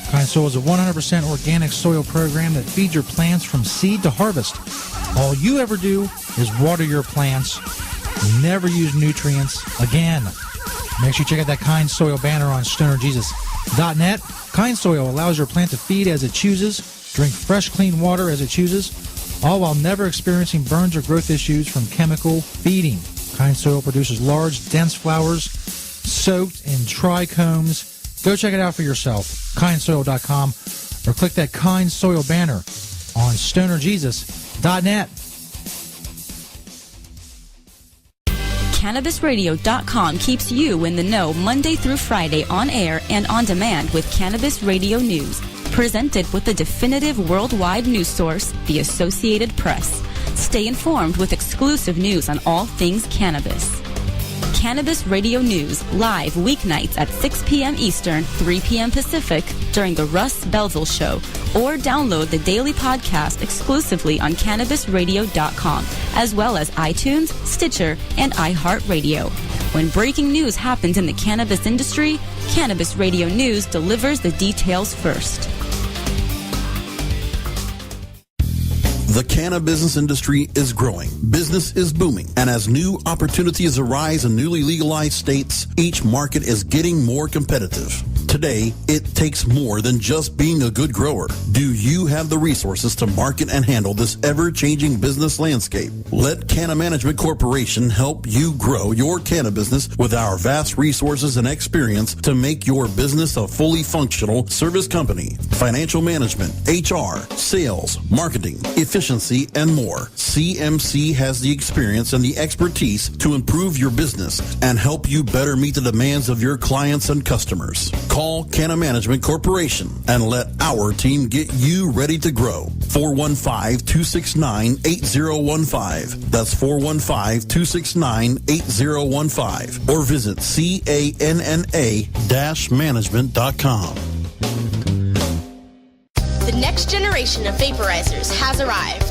Kind Soil is a 100% organic soil program that feeds your plants from seed to harvest. All you ever do is water your plants. Never use nutrients again. Make sure you check out that Kind Soil banner on stonerjesus.net. Kind Soil allows your plant to feed as it chooses, drink fresh, clean water as it chooses, all while never experiencing burns or growth issues from chemical feeding. Kind Soil produces large, dense flowers soaked in trichomes. Go check it out for yourself. KindSoil.com, or click that Kind Soil banner on stonerjesus.net. CannabisRadio.com keeps you in the know Monday through Friday on air and on demand with Cannabis Radio News. Presented with the definitive worldwide news source, the Associated Press. Stay informed with exclusive news on all things cannabis. Cannabis Radio News, live weeknights at 6 p.m. Eastern, 3 p.m. Pacific during the Russ Belville Show, or download the daily podcast exclusively on CannabisRadio.com, as well as iTunes, Stitcher, and iHeartRadio. When breaking news happens in the cannabis industry, Cannabis Radio News delivers the details first. The cannabis industry is growing. Business is booming. And as new opportunities arise in newly legalized states, each market is getting more competitive. Today, it takes more than just being a good grower. Do you have the resources to market and handle this ever-changing business landscape? Let Canna Management Corporation help you grow your canna business with our vast resources and experience to make your business a fully functional service company. Financial management, HR, sales, marketing, efficiency, and more. CMC has the experience and the expertise to improve your business and help you better meet the demands of your clients and customers. Call Canna Management Corporation and let our team get you ready to grow. 415-269-8015. That's 415-269-8015. Or visit canna-management.com. The next generation of vaporizers has arrived.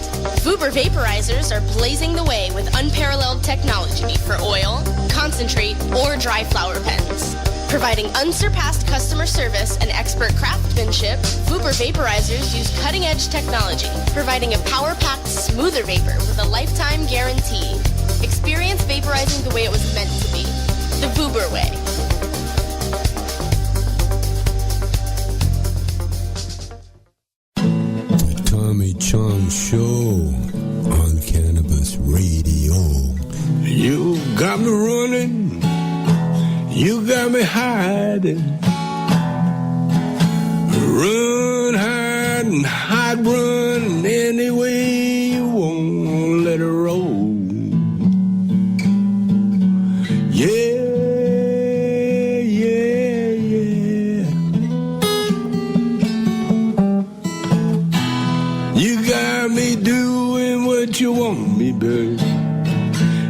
Vuber vaporizers are blazing the way with unparalleled technology for oil, concentrate, or dry flower pens. Providing unsurpassed customer service and expert craftsmanship, Vuber vaporizers use cutting-edge technology, providing a power-packed, smoother vapor with a lifetime guarantee. Experience vaporizing the way it was meant to be. The Vuber way. Tommy Chong Show on Cannabis Radio. You got me running, you got me hiding. Run, hide, and hide, run any way you want, let it roll. Yeah. What you want me, babe?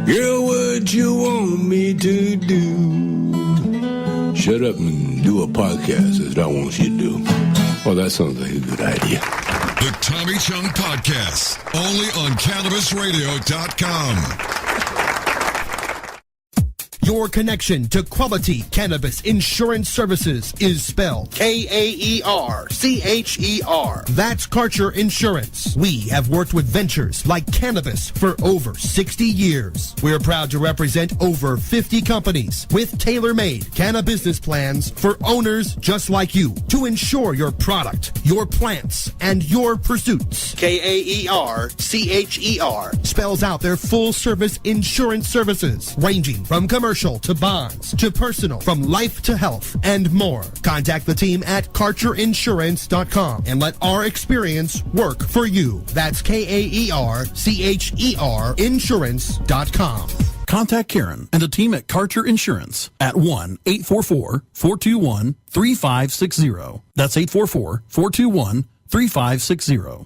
Girl, what you want me to do? Shut up and do a podcast is what I want you to do. Well, that sounds like a good idea. The Tommy Chong Podcast, only on CannabisRadio.com. Your connection to quality cannabis insurance services is spelled K-A-E-R-C-H-E-R. That's Karcher Insurance. We have worked with ventures like cannabis for over 60 years. We're proud to represent over 50 companies with tailor-made cannabis business plans for owners just like you to insure your product, your plants, and your pursuits. K-A-E-R-C-H-E-R spells out their full-service insurance services ranging from commercial to bonds to personal, from life to health, and more. Contact the team at KarcherInsurance.com and let our experience work for you. That's K-A-E-R-C-H-E-R Insurance.com. Contact Karen and the team at Karcher Insurance at 1-844-421-3560. That's 844-421-3560.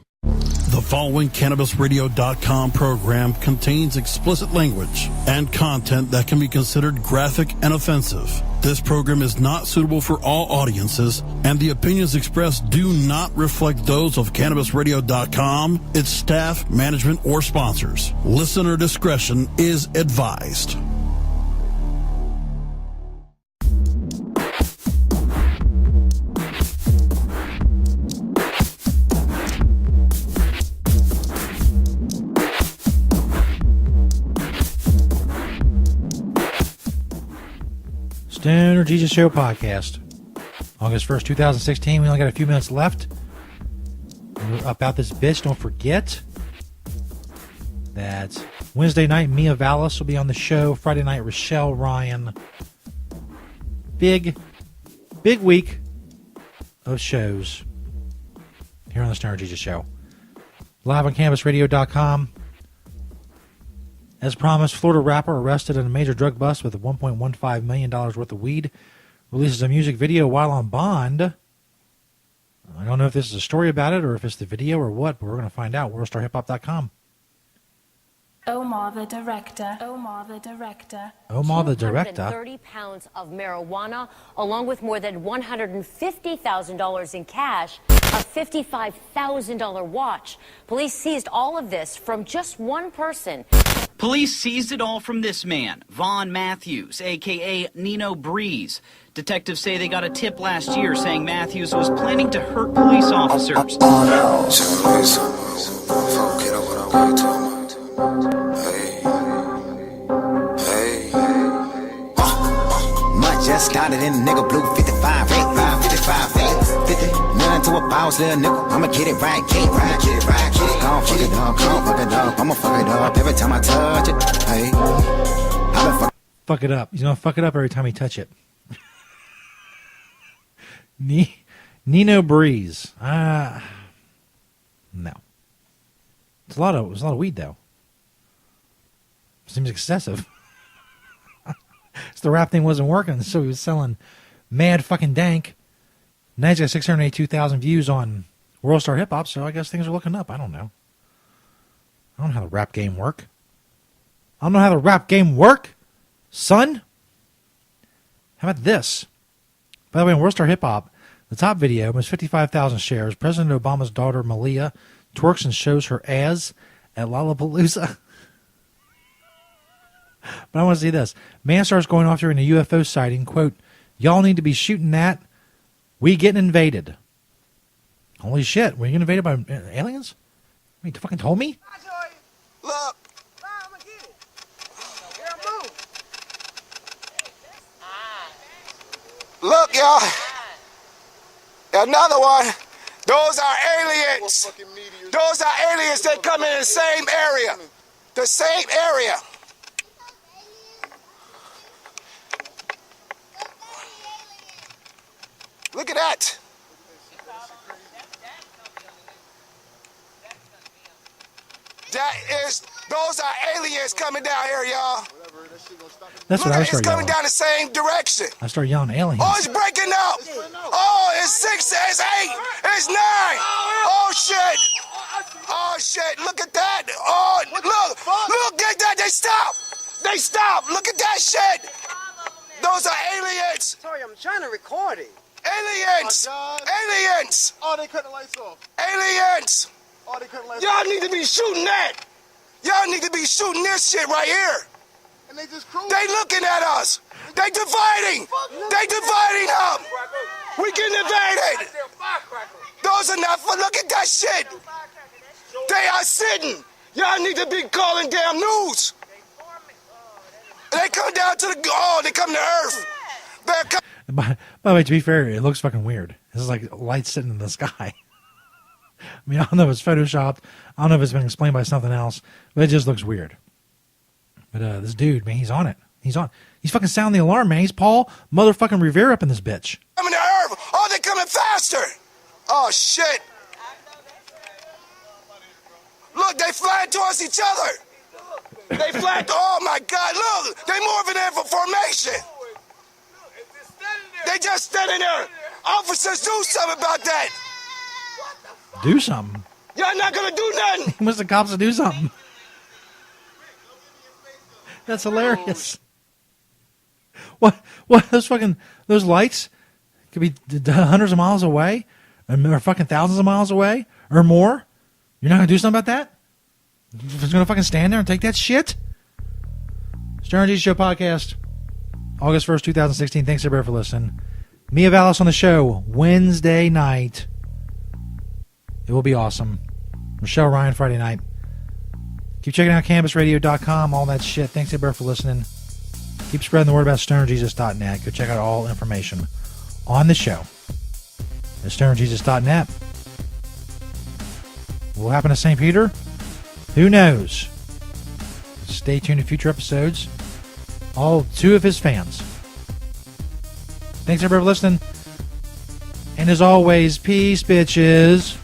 The following CannabisRadio.com program contains explicit language and content that can be considered graphic and offensive. This program is not suitable for all audiences, and the opinions expressed do not reflect those of CannabisRadio.com, its staff, management, or sponsors. Listener discretion is advised. Stoner Jesus Show podcast. August 1st, 2016. We only got a few minutes left. About this bitch, don't forget. that Wednesday night, Mia Vallis will be on the show. Friday night, Rochelle Ryan. Big week of shows here on the Stoner Jesus Show. Live on CannabisRadio.com. As promised, Florida rapper arrested in a major drug bust with $1.15 million worth of weed. Releases a music video while on bond. I don't know if this is a story about it or if it's the video or what, but we're going to find out. WorldStarHipHop.com. Omar the director. Omar the director. Omar the director. 230 pounds of marijuana, along with more than $150,000 in cash, a $55,000 watch. Police seized all of this from just one person. Police seized it all from this man, Vaughn Matthews, a.k.a. Nino Breeze. Detectives say they got a tip last year saying Matthews was planning to hurt police officers. Just started in the nigga blue 55, 50, nothing to a boss, little nigga. I'ma get it right, get it right. Gon' fuck it up, I'ma fuck it up every time I touch it. Hey, fuck it up. He's gonna fuck it up every time he touch it. Nino Breeze. No. It's a lot of weed though. Seems excessive. So the rap thing wasn't working, so he was selling mad fucking dank. Now he's got 682,000 views on World Star Hip Hop, so I guess things are looking up. I don't know. I don't know how the rap game work. Son. How about this? By the way, on World Star Hip Hop, the top video was 55,000 shares. President Obama's daughter, Malia, twerks and shows her ass at Lollapalooza. But I want to see this. Man starts going off during a UFO sighting. Quote, y'all need to be shooting that. We getting invaded. Holy shit. We getting invaded by aliens? Wait, you fucking told me? Look. Look, y'all. Another one. Those are aliens. Those are aliens that come in the same area. The same area. Look at that. Those are aliens coming down here, y'all. That's what I was It's coming yelling. down the same direction. I started yelling aliens. Oh, it's breaking up. Oh, it's 6, it's 8, it's 9. Oh, shit. Oh, shit. Look at that. Oh, look at that. They stop. Look at that shit. Those are aliens. Sorry, I'm trying to record it. Aliens! Aliens! Oh, they cut the lights off. Aliens! Oh, they cut the lights Y'all off. need to be shooting that! Y'all need to be shooting this shit right here! And they just cruise. They looking at us! They dividing! They dividing up! We getting invaded! Those are not fun. Look at that shit! They are sitting! Y'all need to be calling damn news! They come down to they come to Earth! They're coming. By the way, to be fair, it looks fucking weird. This is like lights sitting in the sky. I mean, I don't know if it's photoshopped. I don't know if it's been explained by something else, but it just looks weird. But this dude, man, he's on it. He's fucking sounding the alarm, man. He's Paul motherfucking Revere up in this bitch. Coming to Earth! Oh, they're coming faster! Oh, shit! Look, they flying towards each other! They flying, oh my God, look! They moving in for formation! They just standing there. Officers, do something about that. Do something. Y'all not gonna do nothing. He wants the cops to do something. That's hilarious. What? Those lights could be hundreds of miles away, or fucking thousands of miles away, or more. You're not gonna do something about that? You're gonna fucking stand there and take that shit? Stoner Jesus Show podcast. August 1st, 2016. Thanks everybody for listening. Mia Vallis on the show Wednesday night. It will be awesome. Rochelle Ryan Friday night. Keep checking out CannabisRadio.com, all that shit. Thanks everybody for listening. Keep spreading the word about StonerJesus.net. Go check out all information on the show at StonerJesus.net. What will happen to St. Peter? Who knows? Stay tuned to future episodes. All 2 of his fans. Thanks everybody for listening. And as always, peace, bitches.